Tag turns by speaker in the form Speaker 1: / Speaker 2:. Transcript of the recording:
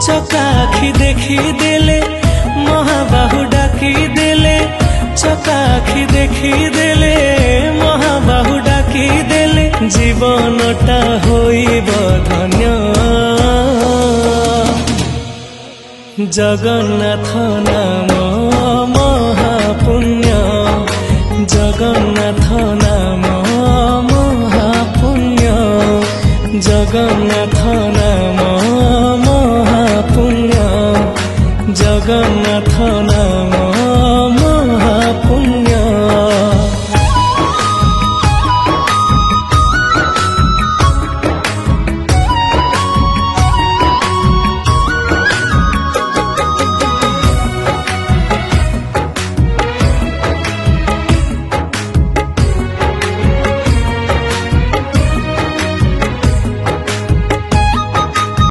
Speaker 1: চকা আখি দেখি দেলে মহাবাহু ডাকি দেলে চকা আখি দেখি দেলে মহাবাহু ডাকি দেলে জীবনটা হইব ধন্য জগন্নাথ নাম মহাপুণ্য জগন্নাথ নাম মহাপুণ্য জগন্নাথ নাম মহাপুণ্য জগন্নাথ